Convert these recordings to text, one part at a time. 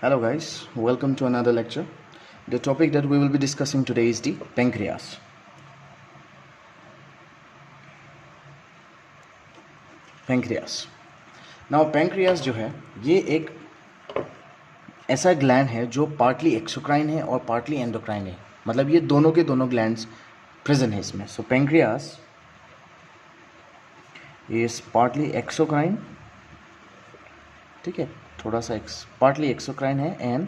Hello guys, welcome to another lecture. The topic that we will be discussing today is the pancreas. Now pancreas जो है ये एक ऐसा gland है जो पार्टली एक्सोक्राइन है और पार्टली एंडोक्राइन है, मतलब ये दोनों के दोनों ग्लैंड्स प्रेजेंट है इसमें. सो pancreas is partly exocrine, ठीक है, थोड़ा सा पार्टली एक्सोक्राइन है and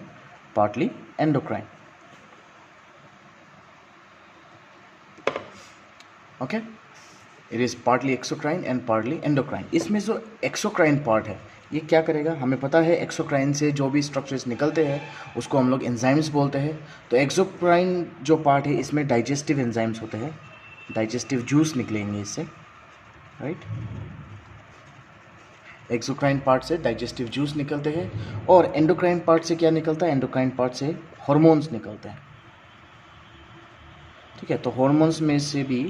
partly endocrine. Okay, it is partly exocrine and partly endocrine. इसमें जो एक्सोक्राइन पार्ट है ये क्या करेगा, हमें पता है एक्सोक्राइन से जो भी स्ट्रक्चर्स निकलते हैं उसको हम लोग एंजाइम्स बोलते हैं. तो एक्सोक्राइन जो पार्ट है इसमें डाइजेस्टिव एंजाइम्स होते हैं, डाइजेस्टिव जूस निकलेंगे इससे, राइट. एक्सोक्राइन पार्ट से डाइजेस्टिव जूस निकलते हैं. और एंडोक्राइन पार्ट से क्या निकलता है, एंडोक्राइन पार्ट से हार्मोन्स निकलते हैं, ठीक है. तो हार्मोन्स में से भी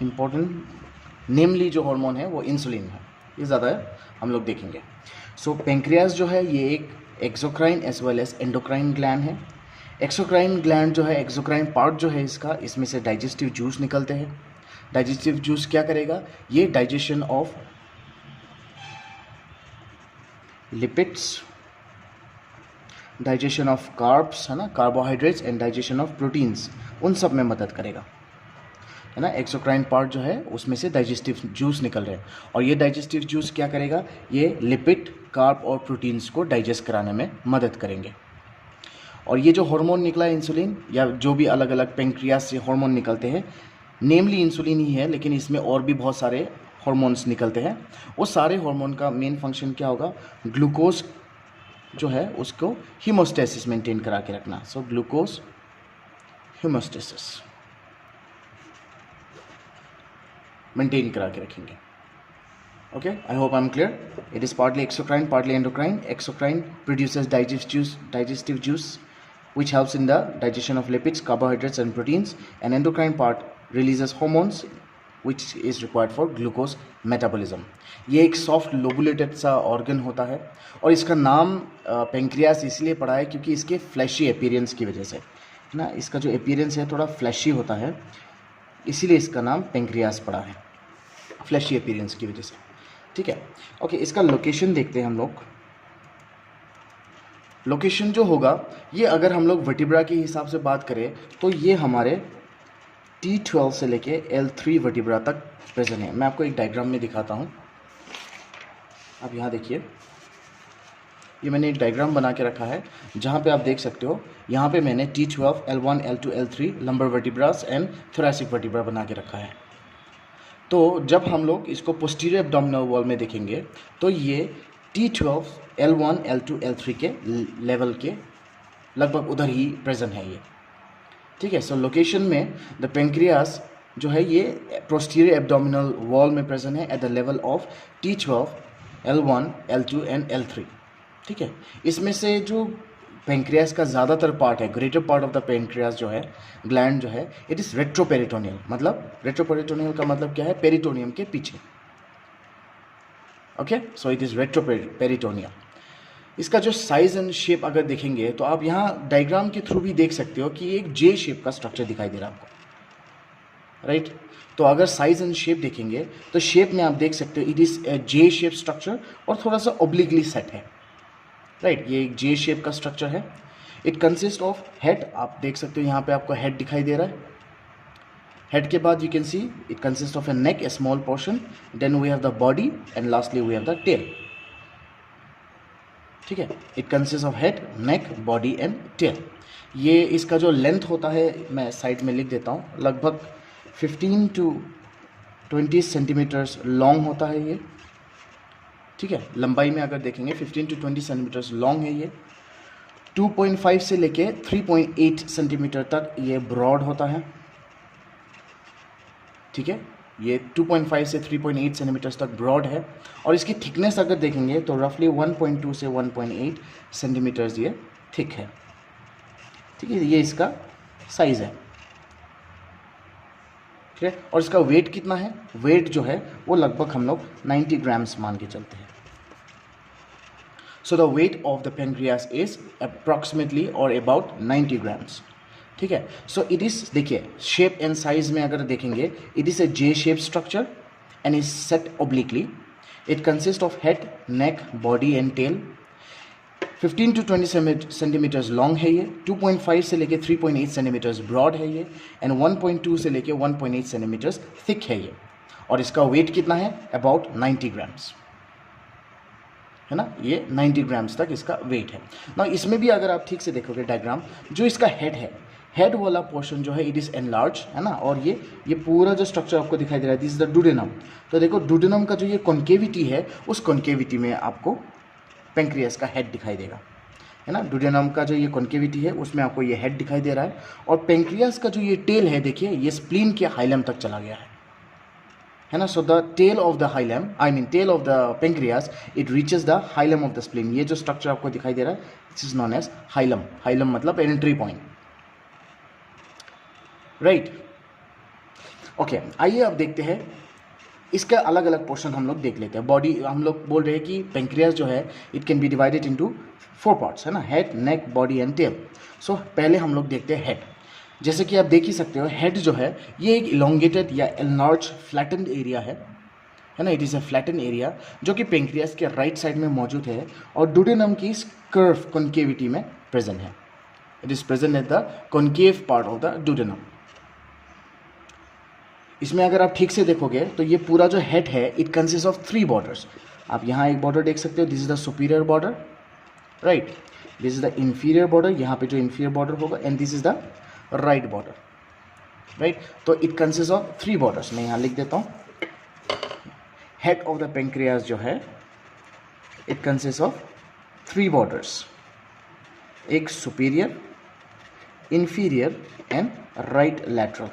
इम्पोर्टेंट नेमली जो हार्मोन है वो इंसुलिन है, ये ज़्यादा हम लोग देखेंगे. सो पेंक्रियास जो है ये एक exocrine as well as endocrine gland है. एक्सोक्राइन ग्लैंड जो है, एक्सोक्राइन पार्ट जो है इसका, इसमें से डाइजेस्टिव जूस निकलते हैं. डाइजेस्टिव जूस क्या करेगा, ये digestion of lipids, digestion of carbs है ना, carbohydrates and digestion of proteins, उन सब में मदद करेगा, है ना. एक्सोक्राइन पार्ट जो है उसमें से डाइजेस्टिव जूस निकल रहे हैं और ये डाइजेस्टिव जूस क्या करेगा, ये लिपिड, कार्ब और प्रोटीन्स को डाइजेस्ट कराने में मदद करेंगे. और ये जो हार्मोन निकला है इंसुलिन, या जो भी अलग अलग पेंक्रियास से हार्मोन निकलते हैं, नेमली इंसुलिन ही है, लेकिन इसमें और भी बहुत सारे हार्मोन्स निकलते हैं. वो सारे हार्मोन का मेन फंक्शन क्या होगा, ग्लूकोज जो है उसको हीमोस्टेसिस मेंटेन करा के रखना. सो ग्लूकोज हीमोस्टेसिस मेंटेन करा के रखेंगे. Okay, I hope I am clear. It is partly exocrine, partly endocrine. Exocrine produces digestive juice which helps in the digestion of lipids, carbohydrates and proteins, and endocrine part releases hormones which is required for glucose metabolism. ये एक soft लोबुलेटेड सा organ होता है और इसका नाम pancreas इसलिए पड़ा है क्योंकि इसके फ्लैशी अपीयरेंस की वजह से ना, इसका जो अपीयरेंस है थोड़ा फ्लैशी होता है, इसीलिए इसका नाम पेंक्रियास पड़ा है, फ्लैशी अपीयरेंस की वजह से, ठीक है. ओके, इसका लोकेशन देखते हैं हम लोग. लोकेशन जो होगा ये, अगर हम लोग वर्टिब्रा के हिसाब से बात करें तो ये हमारे T12 से लेके L3 वर्टिब्रा तक प्रेजेंट है. मैं आपको एक डायग्राम में दिखाता हूँ. आप यहाँ देखिए, ये मैंने एक डायग्राम बना के रखा है जहाँ पे आप देख सकते हो, यहाँ पे मैंने T12, L1, L2, L3 lumbar vertebras and thoracic vertebra बना के रखा है. तो जब हम लोग इसको पोस्टीरियर एब्डोमिनल वॉल में देखेंगे तो ये T12, L1, L2, L3 के लेवल के लगभग उधर ही प्रेजेंट है ये, ठीक है. सो लोकेशन में द पेंक्रियास जो है ये पोस्टीरियर एब्डोमिनल वॉल में प्रेजेंट है at the level of T12, L1, L2 and L3, ठीक है. इसमें से जो पेंक्रियास का ज़्यादातर पार्ट है, greater part of the pancreas जो है, ग्लैंड जो है, इट इज़ रेट्रोपेरिटोनियल. मतलब रेट्रोपेरिटोनियल का मतलब क्या है, पेरिटोनियम के पीछे. Okay, so it is retroperitoneal. इसका जो साइज एंड शेप अगर देखेंगे तो आप यहाँ डायग्राम के थ्रू भी देख सकते हो कि एक जे शेप का स्ट्रक्चर दिखाई दे रहा है आपको, राइट. तो अगर साइज एंड शेप देखेंगे तो शेप में आप देख सकते हो it is J shape structure और थोड़ा सा ओब्लिकली सेट है, राइट. ये एक जे शेप का स्ट्रक्चर है. इट कंसिस्ट ऑफ हेड, आप देख सकते हो यहाँ पे आपको हेड दिखाई दे रहा है. हेड के बाद you can see it consist of a neck, a small portion, then we have the body and lastly we have the tail, ठीक है. It consist of head, neck, body and tail. ये इसका जो length होता है मैं side में लिख देता हूँ, लगभग 15 to 20 सेंटीमीटर्स लॉन्ग होता है ये, ठीक है. लंबाई में अगर देखेंगे 15 to 20 सेंटीमीटर्स लॉन्ग है ये. 2.5 से लेके 3.8 सेंटीमीटर तक ये ब्रॉड होता है, ठीक है. ये 2.5 से 3.8 सेंटीमीटर्स तक ब्रॉड है और इसकी थिकनेस अगर देखेंगे तो रफली 1.2 से 1.8 सेंटीमीटर्स ये थिक है, ठीक है. ये इसका साइज़ है, ठीक है. और इसका वेट कितना है, वेट जो है वो लगभग हम लोग 90 ग्राम्स मान के चलते हैं. So the weight of the pancreas is approximately और अबाउट 90 ग्राम्स। ठीक है, सो इट इज़, देखिए शेप एंड साइज में अगर देखेंगे, it is a J shape structure and is set obliquely. It consists of head, neck, body and tail. 15 to 20 centimetres long है ये, 2.5 से लेके 3.8 सेंटीमीटर्स ब्रॉड है ये, एंड 1.2 से लेके 1.8 सेंटीमीटर्स थिक है ये, और इसका वेट कितना है, अबाउट 90 ग्राम्स, है ना, ये 90 ग्राम्स तक इसका वेट है ना। इसमें भी अगर आप ठीक से देखोगे डायग्राम, जो इसका हेड है, हेड वाला पोर्शन जो है इट इज़ एनलार्ज, है ना, और ये पूरा जो स्ट्रक्चर आपको दिखाई दे रहा है, दिस इज द डुडेनम। तो देखो डुडेनम का जो ये कॉन्केविटी है, उस कॉन्केविटी में आपको पेंक्रियास का हेड दिखाई देगा, है ना। डुडेनम का जो ये कॉन्केविटी है उसमें आपको ये हेड दिखाई दे रहा है, और पेंक्रियास का जो ये टेल है, देखिए ये स्प्लीन के हाइलम तक चला गया है ना। So the tail of the hilum, I mean tail of the pancreas, it reaches the hilum of the spleen. ये जो स्ट्रक्चर आपको दिखाई दे रहा है, this is known as hilum. Hilum मतलब एंट्री पॉइंट, राइट। ओके, आइए अब देखते हैं इसका अलग अलग पोर्शन हम लोग देख लेते हैं। बॉडी, हम लोग बोल रहे हैं कि पेंक्रियास जो है it can be divided into 4 parts, है ना, head, neck, body and tail. So पहले हम लोग देखते हैं हेड। जैसे कि आप देख ही सकते हो, हेड जो है ये एक इलोंगेटेड या एनलार्ज फ्लैटेंड एरिया है ना। It is a flattened area जो कि पेंक्रियास के राइट साइड में मौजूद है, और डुडेनम की कर्व कॉन्केविटी में प्रेजेंट है। It is present at the concave part of the duodenum. इसमें अगर आप ठीक से देखोगे तो ये पूरा जो हेड है इट कंसिस्ट ऑफ 3 बॉर्डर्स। आप यहाँ एक बॉर्डर देख सकते हो, this is the superior border, right, this is the inferior border, यहाँ पे जो इंफीरियर बॉर्डर होगा, and this is the right border, right. तो इट कंसिस्ट ऑफ 3 बॉर्डर्स। मैं यहाँ लिख देता हूँ, हेड ऑफ द पेंक्रियास जो है इट कंसिस्ट ऑफ 3 बॉर्डर्स, एक superior, inferior and right lateral,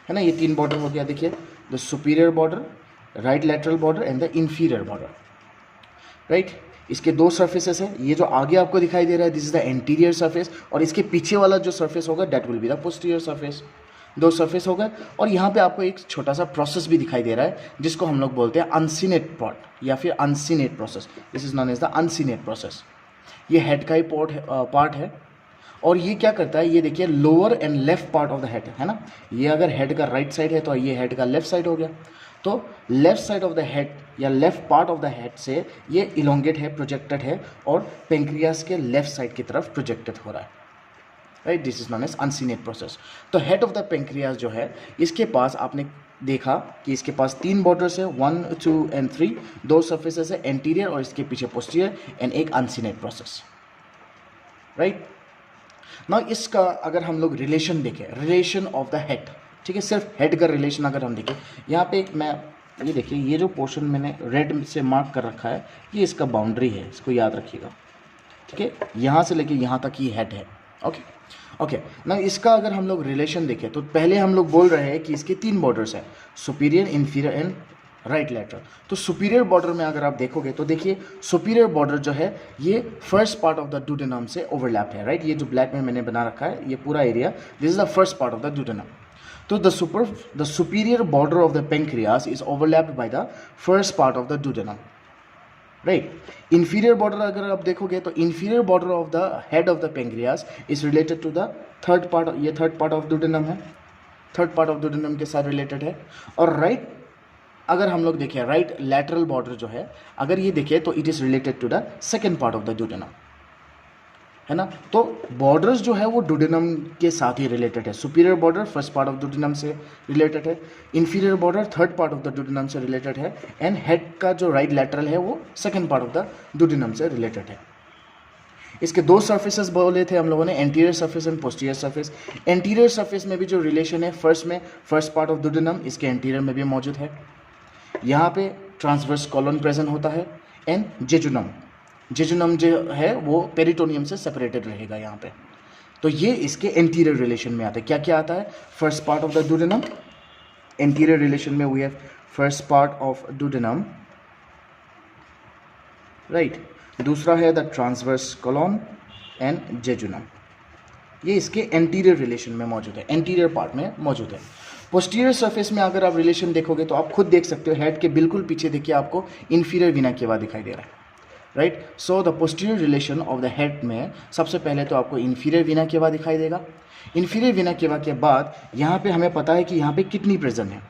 है ना। ये 3 बॉर्डर हो गया, देखिए, the superior border, right lateral border and the inferior border, right. इसके 2 सर्फेसेस है, ये जो आगे आपको दिखाई दे रहा है this is the anterior surface, और इसके पीछे वाला जो सरफेस होगा that will be the posterior surface. 2 surface होगा, और यहाँ पे आपको एक छोटा सा प्रोसेस भी दिखाई दे रहा है जिसको हम लोग बोलते हैं अनसिनेट पार्ट या फिर uncinate process. This is known as the uncinate process. ये हेड का ही पार्ट है, और ये क्या करता है, ये देखिए lower and left part of the head, है ना। ये अगर हेड का राइट साइड है तो ये हेड का लेफ्ट साइड हो गया। तो left side of the head या left part of the head से ये इलोंगेट है, प्रोजेक्टेड है, और पेंक्रियास के लेफ्ट साइड की तरफ प्रोजेक्टेड हो रहा है, right. This is known as uncinate process. तो हेड ऑफ द पेंक्रियास जो है, इसके पास आपने देखा कि इसके पास 3 बॉर्डर्स है, 1, 2 एंड 3, 2 सर्फेसेस है, एंटीरियर और इसके पीछे पोस्टीरियर, एंड एक अनसिनेट प्रोसेस, राइट ना। इसका अगर हम लोग रिलेशन देखें, रिलेशन ऑफ द हेड, ठीक है, सिर्फ हेड का रिलेशन अगर हम देखें, यहाँ पे मैं ये देखिए, ये जो पोर्शन मैंने रेड से मार्क कर रखा है ये इसका बाउंड्री है, इसको याद रखिएगा, ठीक है। यहाँ से लेके यहाँ तक ही हेड है, ओके ना। इसका अगर हम लोग रिलेशन देखें तो पहले हम लोग बोल रहे हैं कि इसके 3 बॉर्डर्स हैं, superior, inferior and right lateral. तो सुपीरियर बॉर्डर में अगर आप देखोगे तो देखिए सुपीरियर बॉर्डर जो है ये first part of the duodenum से ओवरलैप है, राइट। ये जो ब्लैक में मैंने बना रखा है ये पूरा area, this is the first part of the duodenum. तो the superior border of the pancreas is overlapped by the first part of the duodenum, right. Inferior border अगर आप देखोगे तो inferior border of the head of the pancreas is related to the third part, ये third part of duodenum है, third part of duodenum के साथ related है। और राइट अगर हम लोग देखें, राइट लैटरल बॉर्डर जो है अगर ये देखें तो it is related to the second part of the duodenum, है ना। तो बॉर्डर्स जो है वो डुडेनम के साथ ही रिलेटेड है। Superior border first part of duodenum से रिलेटेड है, inferior border third part of the duodenum से रिलेटेड है, एंड हेड का जो राइट लैटरल है वो second part of the duodenum से रिलेटेड है। इसके 2 सर्फेसेस बोले थे हम लोगों ने, anterior surface and posterior surface. Anterior surface में भी जो रिलेशन है फर्स्ट में, फर्स्ट पार्ट ऑफ डुडेनम इसके एंटीरियर में भी मौजूद है। यहाँ पे ट्रांसवर्स कॉलन प्रेजेंट होता है, एंड जेजुनम जो है वो पेरिटोनियम से सेपरेटेड रहेगा यहाँ पे। तो ये इसके एंटीरियर रिलेशन में आता है। क्या क्या आता है, first part of the duodenum, anterior relation में we have first part of duodenum, right. दूसरा है the transverse colon and jejunum, ये इसके एंटीरियर रिलेशन में मौजूद है, एंटीरियर पार्ट में मौजूद है। पोस्टीरियर सरफेस में अगर आप रिलेशन देखोगे तो आप खुद देख सकते हो, हेड के बिल्कुल पीछे देखिए आपको इंफीरियर वीना केवा दिखाई दे रहा है, right. So the posterior relation of the head में सबसे पहले तो आपको इन्फीरियर वीना केवा दिखाई देगा। इन्फीरियर वीना केवा के बाद यहाँ पे हमें पता है कि यहाँ पे किडनी प्रेजेंट है,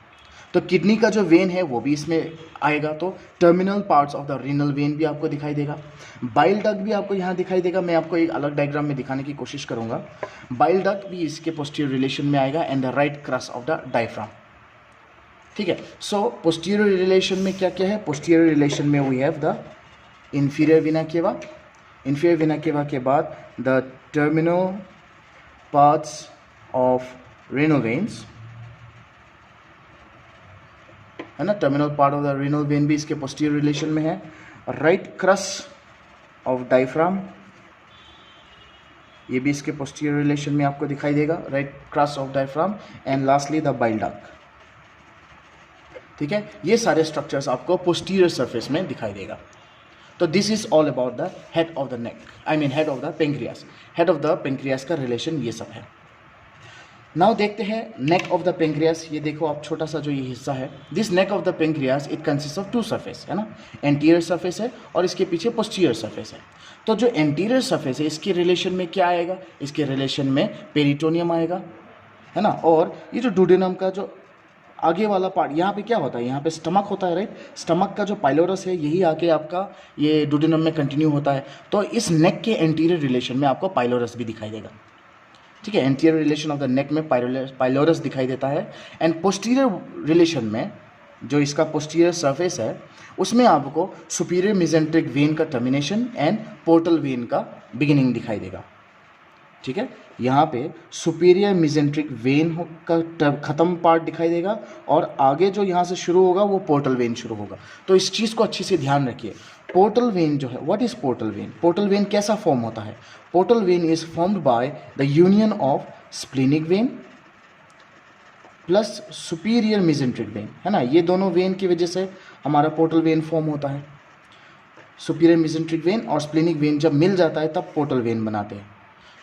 तो किडनी का जो वेन है वो भी इसमें आएगा, तो terminal parts of the renal vein भी आपको दिखाई देगा। बाइल डक्ट भी आपको यहाँ दिखाई देगा, मैं आपको एक अलग डायग्राम में दिखाने की कोशिश करूँगा। बाइल डक्ट भी इसके पोस्टीरियर रिलेशन में आएगा and the right crus of the diaphragm. ठीक है। सो पोस्टीरियर रिलेशन में क्या क्या है? पोस्टीरियर रिलेशन में we have the inferior vena cava, inferior vena cava के बाद the terminal parts of renal veins, है ना, terminal part of the renal vein भी इसके posterior relation में है। right crust of diaphragm, ये भी इसके posterior relation में आपको दिखाई देगा, right crust of diaphragm, and lastly the bile duct। ठीक है, ये सारे स्ट्रक्चर्स आपको posterior surface में दिखाई देगा। तो this is all about the head of the neck, I mean head of the pancreas. Head of the pancreas का रिलेशन ये सब है। नाउ देखते हैं नेक ऑफ द पेंक्रियास। ये देखो आप, छोटा सा जो ये हिस्सा है, this neck of the pancreas it consist of two surface, है ना, एंटीरियर सरफेस है और इसके पीछे पोस्टीरियर सरफेस है। तो जो एंटीरियर सरफेस है इसके रिलेशन में क्या आएगा? इसके रिलेशन में पेरिटोनियम आएगा, है ना, और ये जो डुडेनम का जो आगे वाला पार्ट, यहाँ पे क्या होता है? यहाँ पे स्टमक होता है, राइट। स्टमक का जो पाइलोरस है यही आके आपका ये डुडेनम में कंटिन्यू होता है। तो इस नेक के एंटीरियर रिलेशन में आपको पाइलोरस भी दिखाई देगा। ठीक है, anterior relation of the neck में पाइलोरस दिखाई देता है। एंड पोस्टीरियर रिलेशन में जो इसका पोस्टीरियर सरफेस है उसमें आपको सुपीरियर मेसेंट्रिक वेन का टर्मिनेशन एंड पोर्टल वेन का बिगिनिंग दिखाई देगा। ठीक है, यहाँ पे सुपीरियर मेसेंट्रिक वेन का खत्म पार्ट दिखाई देगा और आगे जो यहाँ से शुरू होगा वो पोर्टल वेन शुरू होगा। तो इस चीज़ को अच्छे से ध्यान रखिए। पोर्टल वेन जो है, what is portal vein? Portal vein कैसा फॉर्म होता है? Portal vein is formed by the union of splenic when plus superior mesenteric when, है ना। ये दोनों वेन की वजह से हमारा पोर्टल वेन फॉर्म होता है। सुपीरियर मेसेंट्रिक वेन और स्प्लीनिक वेन जब मिल जाता है तब पोर्टल वेन बनाते हैं।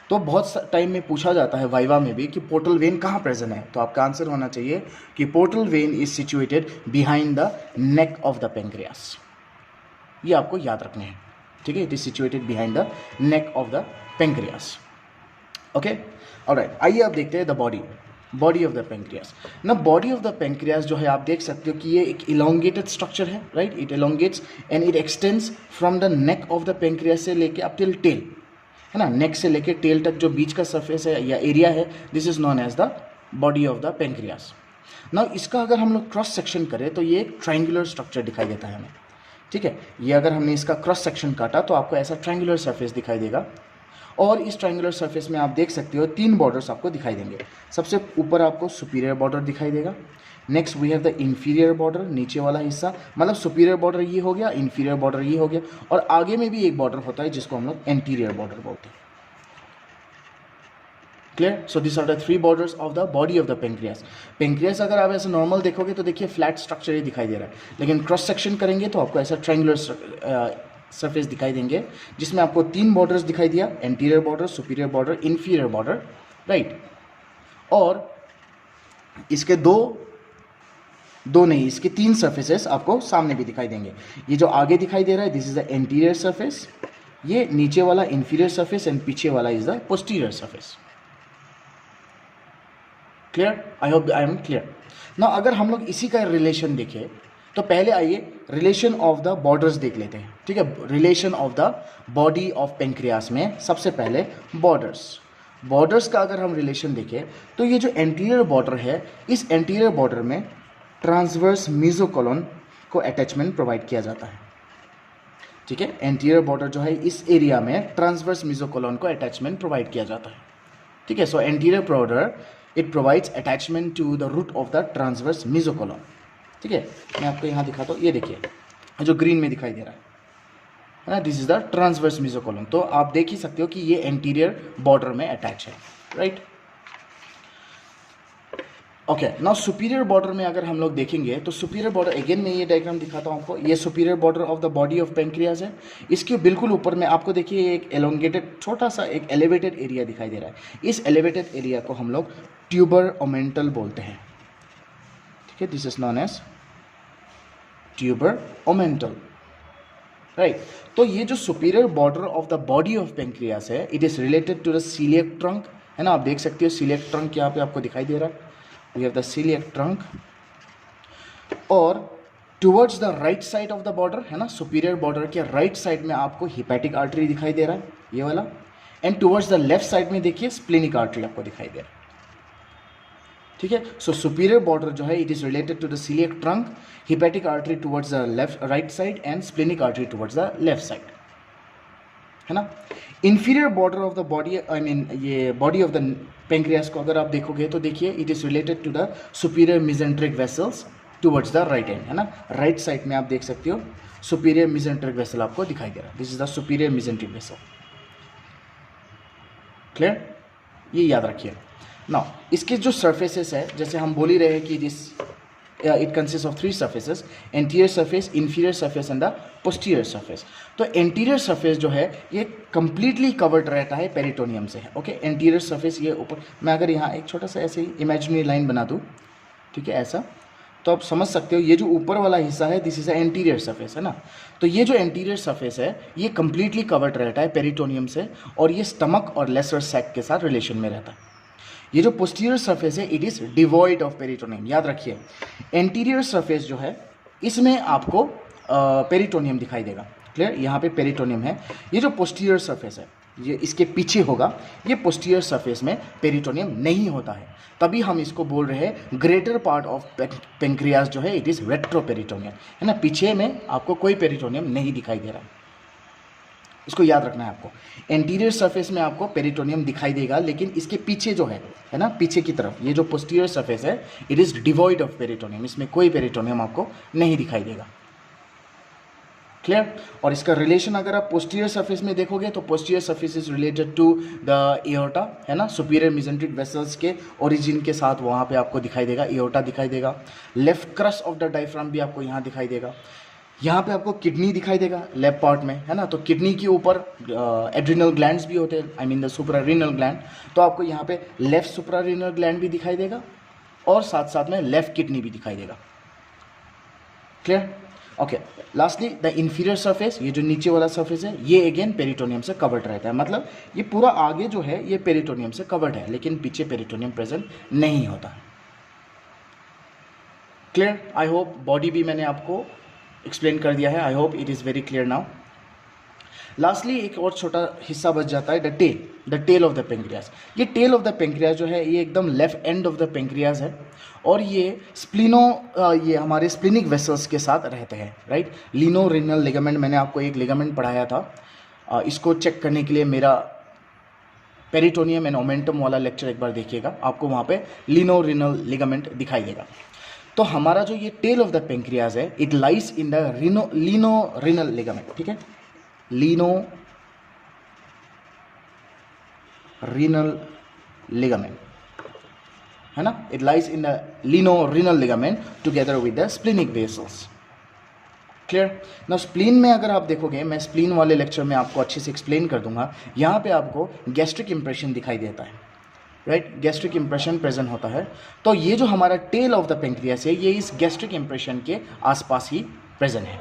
तो बहुत टाइम में पूछा जाता है वाइवा में भी कि पोर्टल वेन कहाँ प्रेजेंट है, तो आपका आंसर होना चाहिए कि portal vein is situated behind the neck of the pancreas. ये आपको याद रखने हैं। ठीक है, it is situated behind the neck of the pancreas. Okay, alright, आइए अब देखते हैं the body of the pancreas. ना बॉडी ऑफ द पेंक्रियास जो है आप देख सकते हो कि ये एक इलोंगेटेड स्ट्रक्चर है, right. It elongates and it extends from the neck of the pancreas से लेके अप टिल टेल, है ना। नेक से लेके टेल तक जो बीच का सरफेस है या एरिया है, this is known as the body of the pancreas. ना इसका अगर हम लोग क्रॉस सेक्शन करें तो ये एक ट्रायंगुलर स्ट्रक्चर दिखाई देता है हमें। ठीक है, ये अगर हमने इसका क्रॉस सेक्शन काटा तो आपको ऐसा ट्रायंगुलर सरफेस दिखाई देगा। और इस ट्रायंगुलर सरफेस में आप देख सकते हो 3 बॉर्डर्स आपको दिखाई देंगे। सबसे ऊपर आपको सुपीरियर बॉर्डर दिखाई देगा। Next we have the inferior border, नीचे वाला हिस्सा, मतलब सुपीरियर बॉर्डर ये हो गया, इंफीरियर बॉर्डर ये हो गया, और आगे में भी एक बॉर्डर होता है जिसको हम लोग एंटीरियर बॉर्डर बोलते हैं। Clear? So this are the 3 borders of the body of the pancreas. Pancreas अगर आप ऐसे नॉर्मल देखोगे तो देखिए फ्लैट स्ट्रक्चर ही दिखाई दे रहा है, लेकिन क्रॉस सेक्शन करेंगे तो आपको ऐसा ट्रायंगुलर सरफेस दिखाई देंगे जिसमें आपको 3 बॉर्डर्स दिखाई दिया, anterior border, superior border, inferior border, right. और इसके दो नहीं, इसके 3 सरफेसेस आपको सामने भी दिखाई देंगे। ये जो आगे दिखाई दे रहा है this is the anterior surface, ये नीचे वाला इंफीरियर सरफेस एंड पीछे वाला is the posterior surface. Clear? I hope I am clear. ना अगर हम लोग इसी का रिलेशन देखें तो पहले आइए रिलेशन ऑफ द बॉर्डर्स देख लेते हैं। ठीक है, relation of the body of pancreas में सबसे पहले बॉर्डर्स का अगर हम रिलेशन देखें तो ये जो एंटीरियर बॉर्डर है, इस एंटीरियर बॉर्डर में ट्रांसवर्स मेसोकोलोन को अटैचमेंट प्रोवाइड किया जाता है। ठीक है, एंटीरियर बॉर्डर जो है इस एरिया में ट्रांसवर्स मेसोकोलोन को अटैचमेंट प्रोवाइड किया जाता है। ठीक है, so anterior border it provides attachment to the root of the transverse mesocolon. ठीक है, मैं आपको यहाँ दिखाता हूँ, ये देखिए जो ग्रीन में दिखाई दे रहा है ना, दिस इज द ट्रांसवर्स मेसोकोलोन। तो आप देख ही सकते हो कि ये एंटीरियर बॉर्डर में अटैच है, right. Okay, now superior border में अगर हम लोग देखेंगे तो सुपीरियर बॉर्डर, अगेन मैं ये डायग्राम दिखाता हूँ आपको, ये superior border of the body of pancreas है। इसके बिल्कुल ऊपर में आपको देखिए एक एलोंगेटेड छोटा सा एक एलिवेटेड एरिया दिखाई दे रहा है। इस एलिवेटेड एरिया को हम लोग ट्यूबर ओमेंटल बोलते हैं। ठीक है, this is known as tuber omental. Right. तो ये जो superior border of the body of pancreas है, it is related to the coeliac trunk, है ना। आप देख सकते हो सीलिएक ट्रंक यहाँ पे आपको दिखाई दे रहा है, we have the coeliac trunk. और towards the right side of the border, है ना, सुपीरियर बॉर्डर के राइट साइड में आपको हिपैटिक आर्टरी दिखाई दे रहा है, ये वाला। And towards the left side में देखिए स्प्लेनिक आर्टरी आपको दिखाई दे रहा है, ठीक है। सो सुपीरियर बॉर्डर जो है it is related to the coeliac trunk, hepatic artery towards the left right side and splenic artery towards the left side, है ना। Inferior border of the body, I mean ये बॉडी ऑफ द पेंक्रियास को अगर आप देखोगे तो देखिए it is related to the superior mesenteric vessels towards the right end, है ना। राइट साइड में आप देख सकते हो सुपीरियर मिजेंट्रिक वेसल आपको दिखाई दे रहा है, this is the superior mesenteric vessel. Clear, ये याद रखिए। नाउ इसके जो सर्फेसेस है, जैसे हम बोल ही रहे हैं कि it consist of 3 surfaces, anterior surface, inferior surface and the posterior surface. तो एंटीरियर सरफेस जो है ये कंप्लीटली कवर्ड रहता है पेरिटोनियम से, ओके। एंटीरियर सरफेस ये ऊपर, मैं अगर यहाँ एक छोटा सा ऐसे ही इमेजिनरी लाइन बना दूँ, ठीक है, ऐसा, तो आप समझ सकते हो ये जो ऊपर वाला हिस्सा है this is a anterior surface, है ना। तो ये जो एंटीरियर सरफेस है ये कंप्लीटली कवर्ड रहता है पेरिटोनियम से, और ये स्टमक और लेसर सैक के साथ रिलेशन में रहता है। ये जो पोस्टीरियर सरफेस है it is devoid of peritoneum, याद रखिए। एंटीरियर सरफेस जो है इसमें आपको पेरिटोनियम दिखाई देगा, क्लियर, यहाँ पे पेरिटोनियम है। ये जो पोस्टीरियर सरफेस है ये इसके पीछे होगा, ये पोस्टीरियर सरफेस में पेरिटोनियम नहीं होता है, तभी हम इसको बोल रहे हैं ग्रेटर पार्ट ऑफ पेंक्रियास जो है इट इज़ रेट्रोपेरिटोनियम, है ना। पीछे में आपको कोई पेरिटोनियम नहीं दिखाई दे रहा, इसको याद रखना है आपको। एंटीरियर सरफेस में आपको पेरिटोनियम दिखाई देगा, लेकिन इसके पीछे जो है ना, पीछे की तरफ ये जो पोस्टीरियर सरफेस है it is devoid of peritoneum, इसमें कोई पेरिटोनियम आपको नहीं दिखाई देगा, क्लियर। और इसका रिलेशन अगर आप पोस्टीरियर सरफेस में देखोगे तो posterior surface is related to the aorta, है ना, सुपीरियर मिजेंट्रिक वेसल्स के ओरिजिन के साथ वहाँ पे आपको दिखाई देगा, एओर्टा दिखाई देगा। Left cross of the diaphragm भी आपको यहाँ दिखाई देगा। यहाँ पे आपको किडनी दिखाई देगा लेफ्ट पार्ट में, है ना। तो किडनी के ऊपर एड्रिनल ग्लैंड्स भी होते हैं, आई मीन द सुप्रारीनल ग्लैंड, तो आपको यहाँ पे लेफ्ट सुप्रारीनल ग्लैंड भी दिखाई देगा और साथ साथ में लेफ्ट किडनी भी दिखाई देगा, clear, okay. Lastly the inferior surface, ये जो नीचे वाला सरफेस है ये अगेन पेरिटोनियम से कवर्ड रहता है, मतलब ये पूरा आगे जो है ये पेरिटोनियम से कवर्ड है, लेकिन पीछे पेरिटोनियम प्रेजेंट नहीं होता है, क्लियर। आई होप बॉडी भी मैंने आपको एक्सप्लेन कर दिया है, I hope it is very clear now. Lastly एक और छोटा हिस्सा बच जाता है the tail of the pancreas. ये टेल ऑफ द पेंक्रियास जो है ये एकदम left end of the pancreas है, और ये ये हमारे स्प्लिनिक वेसल्स के साथ रहते हैं, राइट। लीनो रिनल लिगामेंट, मैंने आपको एक लिगामेंट पढ़ाया था, इसको चेक करने के लिए मेरा पेरिटोनियम एंड ओमेंटम वाला लेक्चर एक बार देखिएगा, आपको वहाँ पे लीनो रिनल लिगामेंट दिखाई देगा। तो हमारा जो ये टेल ऑफ द पेंक्रियास है it lies in the lieno renal ligament, ठीक है, लीनो रिनल लिगामेंट, है ना, it lies in the lieno renal ligament together with the splenic vessels, clear. ना स्प्लीन में अगर आप देखोगे, मैं स्प्लीन वाले लेक्चर में आपको अच्छे से एक्सप्लेन कर दूंगा, यहाँ पे आपको गैस्ट्रिक इंप्रेशन दिखाई देता है, राइट, गैस्ट्रिक इंप्रेशन प्रेजेंट होता है। तो ये जो हमारा टेल ऑफ द पेंक्रियास है ये इस गैस्ट्रिक इंप्रेशन के आसपास ही प्रेजेंट है,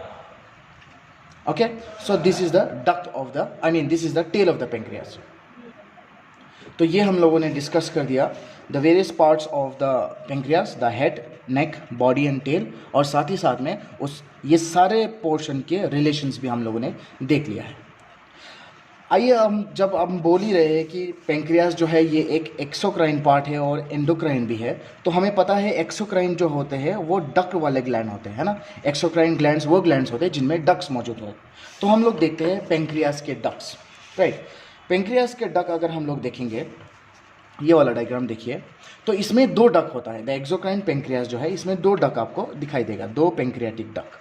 okay. So this is the duct of the, I mean this is the tail of the pancreas. तो ये हम लोगों ने डिस्कस कर दिया the various parts of the pancreas, the head, neck, body and tail, और साथ ही साथ में ये सारे पोर्शन के रिलेशंस भी हम लोगों ने देख लिया है। आइए हम बोल ही रहे हैं कि पेंक्रियास जो है ये एक एक्सोक्राइन पार्ट है और एंडोक्राइन भी है, तो हमें पता है एक्सोक्राइन जो होते हैं वो डक्ट वाले ग्लैंड होते हैं, है ना। एक्सोक्राइन ग्लैंड्स वो ग्लैंड्स होते हैं जिनमें डक्ट्स मौजूद होते हैं। तो हम लोग देखते हैं पेंक्रियास के डक्ट्स, राइट। पेंक्रियास के डक्ट अगर हम लोग देखेंगे, ये वाला डायग्राम देखिए, तो इसमें 2 डक होता है। द एक्सोक्राइन पेंक्रियास जो है इसमें 2 डक आपको दिखाई देगा, 2 pancreatic duck,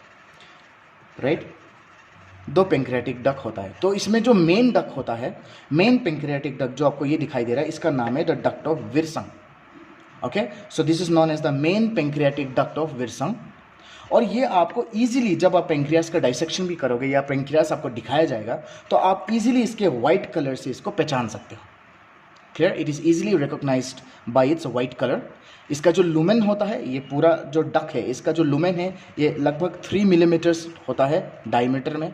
right, 2 pancreatic duck होता है। तो इसमें जो मेन डक होता है, मेन पेंक्रियाटिक डक जो आपको ये दिखाई दे रहा है, इसका नाम है the duct of Wirsung, okay. So this is known as the main pancreatic duct of Wirsung. और ये आपको इजीली जब आप पेंक्रियास का डाइसेक्शन भी करोगे या पेंक्रियास आपको दिखाया जाएगा तो आप इजीली इसके वाइट कलर से इसको पहचान सकते हो, clear, it is easily recognised by its white colour. इसका जो लुमेन होता है, ये पूरा जो डक है इसका जो लुमेन है ये लगभग 3 मिलीमीटर्स होता है डायमीटर में,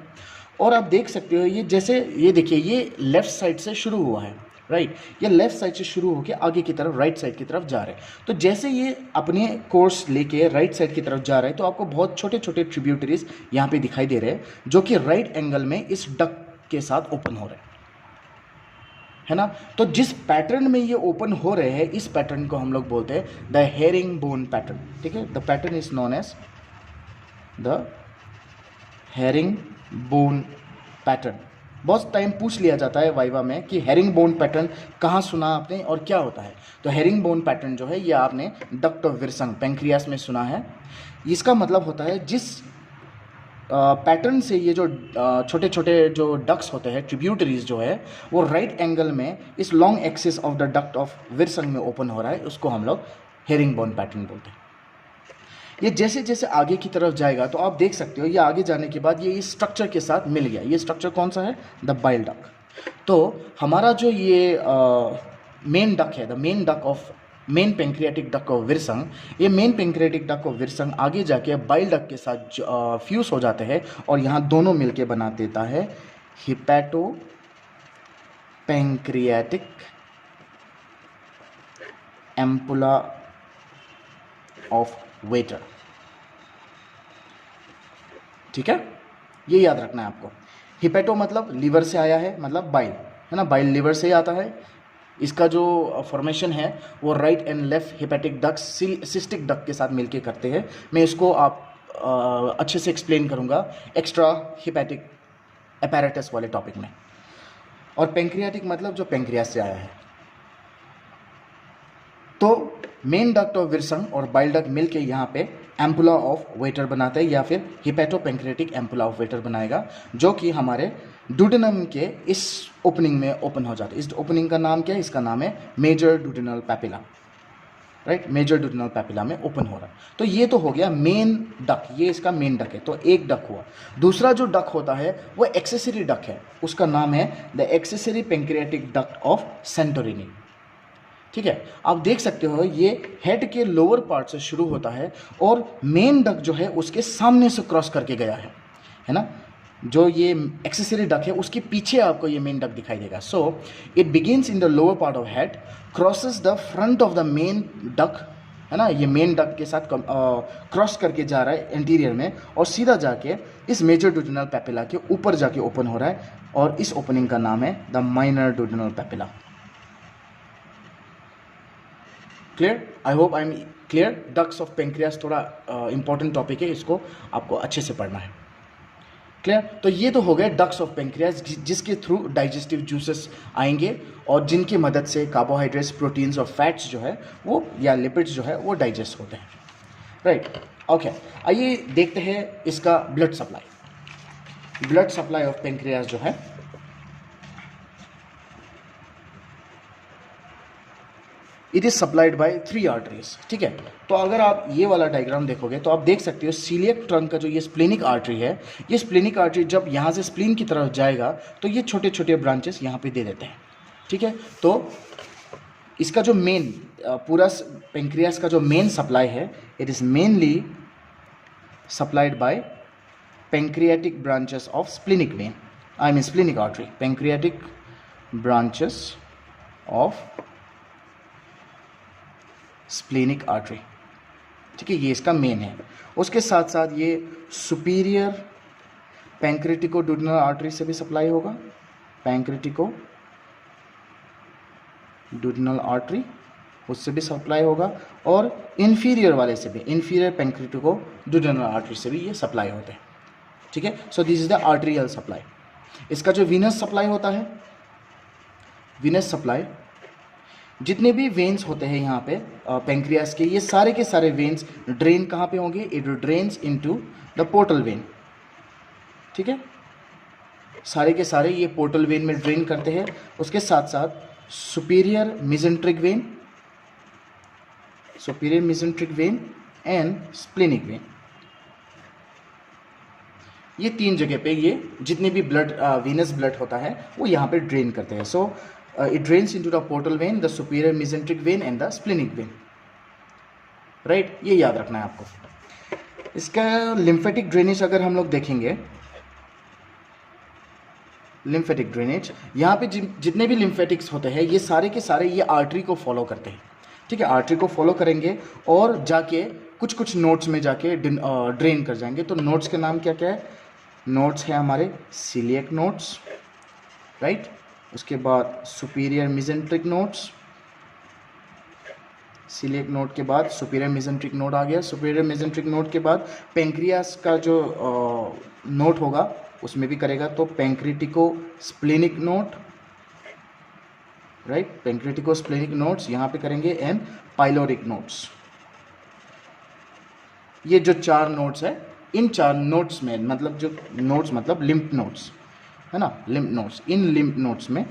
और आप देख सकते हो ये जैसे ये देखिए ये लेफ्ट साइड से शुरू हुआ है, राइट, ये लेफ्ट साइड से शुरू होकर आगे की तरफ राइट साइड की तरफ जा रहे हैं। तो जैसे ये अपने कोर्स लेके राइट साइड की तरफ जा रहे हैं तो आपको बहुत छोटे छोटे ट्रिब्यूटरीज यहाँ पे दिखाई दे रहे हैं जो कि राइट एंगल में इस डक के साथ ओपन हो रहे हैं, है ना। तो जिस पैटर्न में ये ओपन हो रहे हैं इस पैटर्न को हम लोग बोलते हैं द हेरिंग बोन पैटर्न, ठीक है। The pattern is known as the herring bone pattern. बहुत टाइम पूछ लिया जाता है वाइवा में कि हेरिंग बोन पैटर्न कहाँ सुना आपने और क्या होता है। तो हेरिंग बोन पैटर्न जो है ये आपने डक्ट ऑफ विर्संग पेंक्रियास में सुना है। इसका मतलब होता है जिस पैटर्न से ये जो छोटे छोटे जो डक्स होते हैं ट्रिब्यूटरीज जो है वो राइट एंगल में इस long axis of the duct of Wirsung में ओपन हो रहा है, उसको हम लोग हेरिंग बोन पैटर्न बोलते हैं। ये जैसे जैसे आगे की तरफ जाएगा तो आप देख सकते हो ये आगे जाने के बाद ये इस स्ट्रक्चर के साथ मिल गया। ये स्ट्रक्चर कौन सा है? The bile duct. तो हमारा जो ये मेन डक है, the main duct of main pancreatic duct of Wirsung, ये main pancreatic duct of Wirsung आगे जाके बाइल डक के साथ फ्यूज हो जाते हैं और यहाँ दोनों मिलके बना देता है hepato pancreatic ampulla of waiter, ठीक है। ये याद रखना है आपको। हिपैटो मतलब लीवर से आया है, मतलब बाइल, है ना, बाइल लीवर से ही आता है। इसका जो फॉर्मेशन है वो right and left hepatic duct cystic duct के साथ मिलके करते हैं। मैं इसको आप अच्छे से एक्सप्लेन करूंगा एक्स्ट्रा हिपैटिक अपैरेटस वाले टॉपिक में। और पेंक्रियाटिक मतलब जो पेंक्रियास से आया है। तो मेन डक्ट ऑफ विर्संग और बाइल डक्ट मिलके यहाँ पे एम्पुला ऑफ वेटर बनाते हैं या फिर hepato pancreatic ampulla of waiter बनाएगा, जो कि हमारे डुडेनम के इस ओपनिंग में ओपन हो जाता है। इस ओपनिंग का नाम क्या है? इसका नाम है major duodenal papilla, right. Major duodenal papilla में ओपन हो रहा है। तो ये तो हो गया मेन डक, ये इसका मेन डक है। तो एक डक हुआ। दूसरा जो डक होता है वो एक्सेसरी डक है, उसका नाम है the accessory pancreatic duct of Santorini, ठीक है। आप देख सकते हो ये हेड के लोअर पार्ट से शुरू होता है और मेन डक जो है उसके सामने से क्रॉस करके गया है ना। जो ये एक्सेसरी डक है उसके पीछे आपको ये मेन डक दिखाई देगा। So it begins in the lower part of head, crosses the front of the main duct, है ना। ये मेन डक के साथ क्रॉस करके जा रहा है इंटीरियर में और सीधा जाके इस मेजर डुडेनल पैपिला के ऊपर जाके ओपन हो रहा है और इस ओपनिंग का नाम है the minor duodenal papilla. Clear? I hope I am clear. Ducts of pancreas थोड़ा इंपॉर्टेंट टॉपिक है, इसको आपको अच्छे से पढ़ना है। क्लियर? तो ये तो हो गए डक्ट्स ऑफ पेंक्रियास जिसके थ्रू डाइजेस्टिव जूसेस आएंगे और जिनकी मदद से कार्बोहाइड्रेट्स, प्रोटीन्स और फैट्स जो है वो या लिपिड्स जो है वो डाइजेस्ट होते हैं, राइट। ओके, आइए देखते हैं इसका blood supply. Blood supply of pancreas जो है it is supplied bye 3 arteries, ठीक है। तो अगर आप ये वाला डायग्राम देखोगे तो आप देख सकते हो सीलियक ट्रंक का जो ये स्प्लेनिक आर्टरी है, ये स्प्लेनिक आर्टरी जब यहाँ से स्प्लीन की तरफ जाएगा तो ये छोटे छोटे ब्रांचेस यहाँ पे दे देते हैं, ठीक है। तो इसका जो मेन पूरा पेंक्रियास का जो मेन सप्लाई है it is mainly supplied by pancreatic branches of splenic when, I mean splenic artery, pancreatic branches of splenic artery, ठीक है। ये इसका मेन है। उसके साथ साथ ये सुपीरियर पैंक्रेटिको डुडेनल आर्टरी से भी सप्लाई होगा, पैंक्रेटिको डुडेनल आर्टरी उससे भी सप्लाई होगा और इन्फीरियर वाले से भी, इन्फीरियर पैंक्रेटिको डुडेनल आर्टरी से भी ये सप्लाई होते हैं, ठीक है। सो this is the arterial supply. इसका जो वीनस सप्लाई होता है, वीनस सप्लाई जितने भी वेन्स होते हैं यहाँ पे पेंक्रियास के, ये सारे के सारे वेन्स ड्रेन कहाँ पे होंगे? It drains into the portal when, ठीक है। सारे के सारे ये पोर्टल वेन में ड्रेन करते हैं। उसके साथ साथ superior mesenteric when, superior mesenteric when and splenic when, ये 3 जगह पे ये जितने भी ब्लड वीनस ब्लड होता है वो यहाँ पे ड्रेन करते हैं। सो it drains into the portal vein, the superior mesenteric vein and the splenic vein, right? ये याद रखना है आपको। इसका लिम्फेटिक ड्रेनेज अगर हम लोग देखेंगे लिम्फेटिक ड्रेनेज, यहाँ पे जितने भी लिम्फेटिक्स होते हैं ये सारे के सारे ये आर्टरी को फॉलो करते हैं, ठीक है, आर्टरी को फॉलो करेंगे और जाके कुछ कुछ नोड्स में जाके ड्रेन कर जाएंगे। तो नोड्स के नाम क्या क्या है? नोड्स है हमारे सीलिएक नोड्स, राइट, उसके बाद superior mesenteric nodes, coeliac node के बाद सुपीरियर मेसेंट्रिक नोड आ गया, सुपीरियर मेसेंट्रिक नोड के बाद पेंक्रियास का जो नोड होगा उसमें भी करेगा, तो pancreatico splenic node, right, pancreatico splenic nodes यहाँ पे करेंगे, एंड पाइलोरिक नोड्स। ये जो 4 नोड्स है, इन 4 नोड्स में मतलब जो नोड्स मतलब लिम्फ नोड्स है ना, लिम्फ नोड्स, इन लिम्फ नोड्स में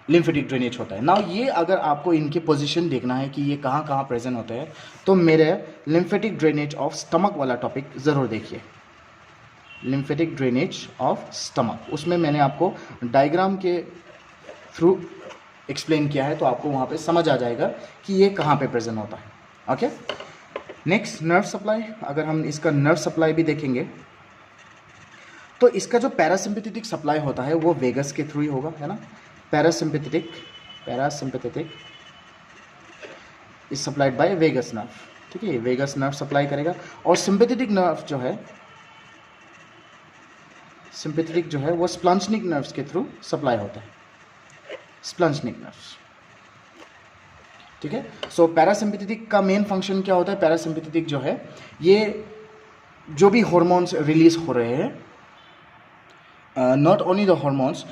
लिम्फेटिक ड्रेनेज होता है। नाउ ये अगर आपको इनकी पोजीशन देखना है कि ये कहाँ कहाँ प्रेजेंट होते हैं, तो मेरे लिम्फेटिक ड्रेनेज ऑफ स्टमक वाला टॉपिक ज़रूर देखिए, लिम्फेटिक ड्रेनेज ऑफ स्टमक, उसमें मैंने आपको डायग्राम के थ्रू एक्सप्लेन किया है, तो आपको वहाँ पे समझ आ जाएगा कि ये कहाँ पे प्रेजेंट होता है। ओके, नेक्स्ट नर्व सप्लाई, अगर हम इसका नर्व सप्लाई भी देखेंगे तो इसका जो पैरासिम्पैथेटिक सप्लाई होता है वो वेगस के थ्रू ही होगा, है ना, parasympathetic is supplied by vagus nerve, ठीक है, वेगस नर्व सप्लाई करेगा। और सिंपैथेटिक नर्व जो है, सिंपैथेटिक जो है वो स्प्लैंचनिक नर्व्स के थ्रू सप्लाई होता है, स्प्लैंचनिक नर्व्स, ठीक है। सो पैरासिम्पैथेटिक का मेन फंक्शन क्या होता है? पैरासिम्पैथेटिक जो है ये जो भी हार्मोन्स रिलीज हो रहे हैं, नॉट ओनली द हार्मोन्स,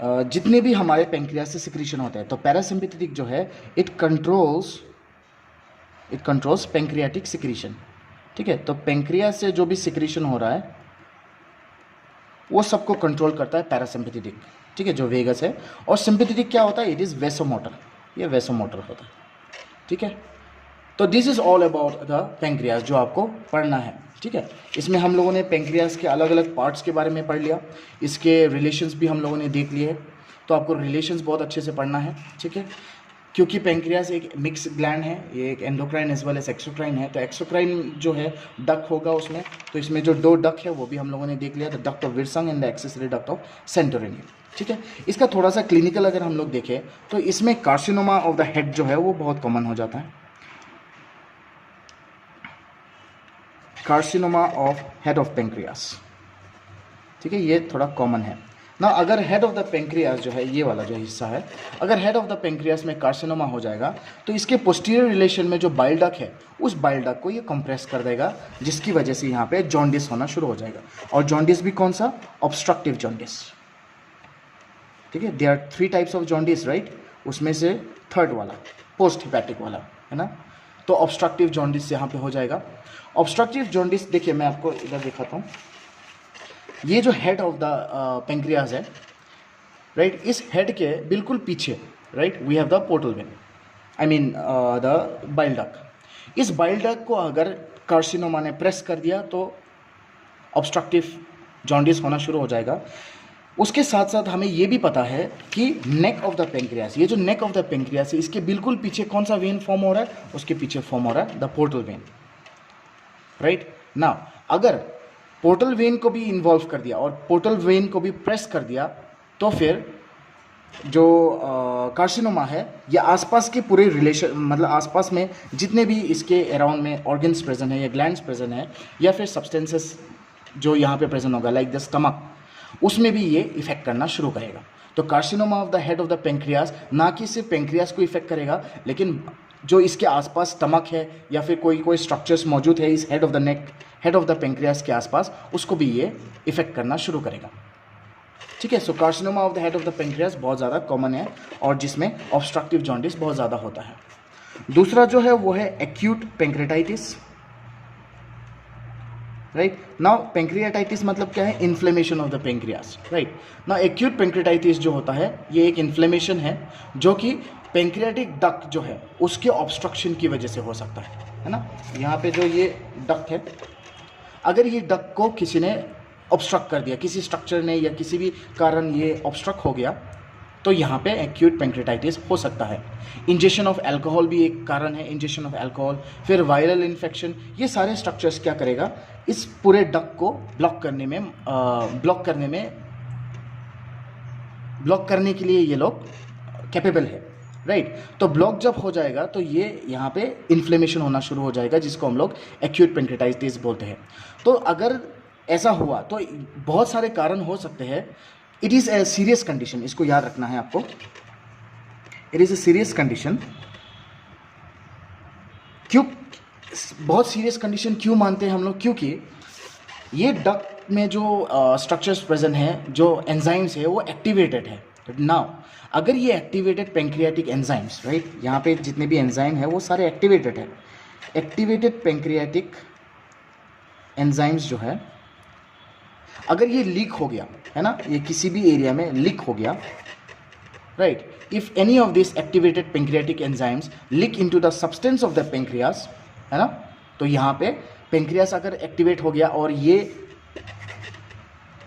जितने भी हमारे पेंक्रियास से सिक्रीशन होते हैं, तो पैरासिम्पैथेटिक जो है इट कंट्रोल्स पेंक्रियाटिक सिक्रीशन, ठीक है। तो पेंक्रियास से जो भी सिक्रीशन हो रहा है वो सबको कंट्रोल करता है पैरासिम्पैथेटिक, ठीक है, जो वेगस है। और सिम्पैथेटिक क्या होता है? इट इज़ वेसोमोटर, ये वेसोमोटर होता है, ठीक है। तो this is all about the pancreas जो आपको पढ़ना है, ठीक है। इसमें हम लोगों ने पेंक्रियास के अलग अलग पार्ट्स के बारे में पढ़ लिया, इसके रिलेशंस भी हम लोगों ने देख लिए, तो आपको रिलेशंस बहुत अच्छे से पढ़ना है, ठीक है, क्योंकि पेंक्रियास एक मिक्स ग्लैंड है, ये एक endocrine as well as exocrine है। तो एक्सोक्राइन जो है डक्ट होगा उसमें, तो इसमें जो 2 डक्ट है वो भी हम लोगों ने देख लिया, the duct of Wirsung and the accessory duct of Santorini, ठीक है। इसका थोड़ा सा क्लिनिकल अगर हम लोग देखें तो इसमें कार्सिनोमा ऑफ द हेड जो है वो बहुत कॉमन हो जाता है, carcinoma of head of pancreas, ठीक है, ये थोड़ा कॉमन है ना। अगर हेड ऑफ द पेंक्रियास जो है, ये वाला जो हिस्सा है, अगर हेड ऑफ द पेंक्रियास में कार्सिनोमा हो जाएगा तो इसके पोस्टीरियर रिलेशन में जो बाइल डक्ट है उस बाइल डक्ट को ये कंप्रेस कर देगा, जिसकी वजह से यहाँ पे जॉन्डिस होना शुरू हो जाएगा। और जॉन्डिस भी कौन सा? ऑब्स्ट्रक्टिव जॉन्डिस, ठीक है। There are 3 types of jaundice, right, उसमें से 3rd वाला पोस्ट हिपैटिक वाला है ना, तो ऑब्स्ट्रक्टिव जॉन्डिस यहाँ पे हो जाएगा। ऑब्स्ट्रक्टिव जॉन्डिस देखिए मैं आपको इधर दिखाता हूँ, ये जो हेड ऑफ द पेंक्रियास है, राइट, इस हेड के बिल्कुल पीछे, right, we have the portal vein, I mean the bile duct. इस बाइल डक्ट को अगर कार्सिनोमा ने प्रेस कर दिया तो ऑब्स्ट्रक्टिव जॉन्डिस होना शुरू हो जाएगा। उसके साथ साथ हमें ये भी पता है कि नेक ऑफ द पेंक्रियास, ये जो नेक ऑफ द पेंक्रियास है इसके बिल्कुल पीछे कौन सा वेन फॉर्म हो रहा है? उसके पीछे फॉर्म हो रहा है the portal when, right. Now अगर पोर्टल वेन को भी इन्वॉल्व कर दिया और पोर्टल वेन को भी प्रेस कर दिया तो फिर जो कार्सिनोमा है या आसपास के पूरे रिलेशन, मतलब आसपास में जितने भी इसके अराउंड में ऑर्गन्स प्रेजेंट है या ग्लैंड्स प्रेजेंट है या फिर सब्सटेंसेस जो यहाँ पे प्रेजेंट होगा लाइक द स्टमक, उसमें भी ये इफेक्ट करना शुरू करेगा। तो carcinoma of the head of the pancreas ना कि सिर्फ पेंक्रियास को इफेक्ट करेगा, लेकिन जो इसके आसपास स्टमक है या फिर कोई स्ट्रक्चर्स मौजूद है इस head of the neck, head of the pancreas के आसपास, उसको भी ये इफेक्ट करना शुरू करेगा, ठीक है। So carcinoma of the head of the pancreas बहुत ज़्यादा कॉमन है और जिसमें ऑब्स्ट्रक्टिव जॉन्डिस बहुत ज़्यादा होता है। दूसरा जो है वो है acute pancreatitis, right. Now pancreatitis मतलब क्या है? Inflammation of the pancreas, right. Now acute pancreatitis जो होता है ये एक इन्फ्लेमेशन है जो कि पेंक्रियाटिक डक्ट जो है उसके ऑब्स्ट्रक्शन की वजह से हो सकता है ना। यहाँ पे जो ये डक्ट है, अगर ये डक्ट को किसी ने ऑब्स्ट्रक्ट कर दिया, किसी स्ट्रक्चर ने या किसी भी कारण ये ऑब्स्ट्रक्ट हो गया, तो यहाँ पे एक्यूट पेंक्रेटाइटिस हो सकता है। इंजेक्शन ऑफ अल्कोहल भी एक कारण है, इंजेक्शन ऑफ अल्कोहल, फिर वायरल इन्फेक्शन, ये सारे स्ट्रक्चर्स क्या करेगा? इस पूरे डक्ट को ब्लॉक करने में ब्लॉक करने के लिए ये लोग कैपेबल है, राइट। तो ब्लॉक जब हो जाएगा तो ये यहाँ पे इन्फ्लेमेशन होना शुरू हो जाएगा, जिसको हम लोग एक्यूट पेंक्रेटाइटिस बोलते हैं। तो अगर ऐसा हुआ तो बहुत सारे कारण हो सकते हैं। It is a serious condition, इसको याद रखना है आपको। It is a serious condition. क्यों बहुत सीरियस कंडीशन क्यों मानते हैं हम लोग? क्योंकि ये डक्ट में जो स्ट्रक्चर्स प्रेजेंट हैं, जो एंजाइम्स है, वो एक्टिवेटेड है। नाउ अगर ये एक्टिवेटेड पेंक्रियाटिक एंजाइम्स, राइट, यहाँ पे जितने भी एंजाइम है वो सारे एक्टिवेटेड है। एक्टिवेटेड पेंक्रियाटिक एंजाइम्स जो है, अगर ये लीक हो गया है ना, ये किसी भी एरिया में लीक हो गया, right, if any of this activated pancreatic enzymes leak into the substance of the pancreas, है ना, तो यहाँ पे पेंक्रियास अगर एक्टिवेट हो गया और ये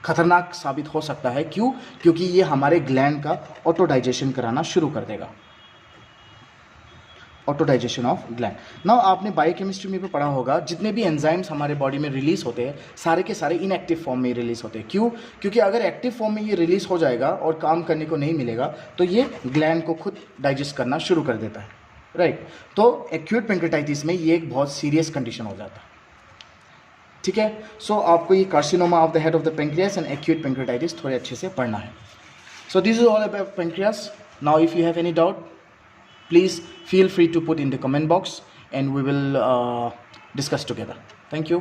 खतरनाक साबित हो सकता है। क्यों? क्योंकि ये हमारे ग्लैंड का ऑटो डाइजेशन कराना शुरू कर देगा, auto digestion of gland. Now आपने बायोकेमिस्ट्री में भी पढ़ा होगा, जितने भी एंजाइम्स हमारे बॉडी में रिलीज होते हैं सारे के सारे इनएक्टिव फॉर्म में रिलीज होते हैं। क्यों? क्योंकि अगर एक्टिव फॉर्म में ये रिलीज हो जाएगा और काम करने को नहीं मिलेगा तो ये ग्लैंड को खुद डाइजेस्ट करना शुरू कर देता है, राइट। तो एक्यूट पेंक्रेटाइटिस में ये एक बहुत सीरियस कंडीशन हो जाता है, ठीक है। सो आपको ये carcinoma of the head of the pancreas and acute pancreatitis थोड़े अच्छे से पढ़ना है। सो this is all about pancreas. Now if you have any doubt, please feel free to put in the comment box and we will discuss together. Thank you.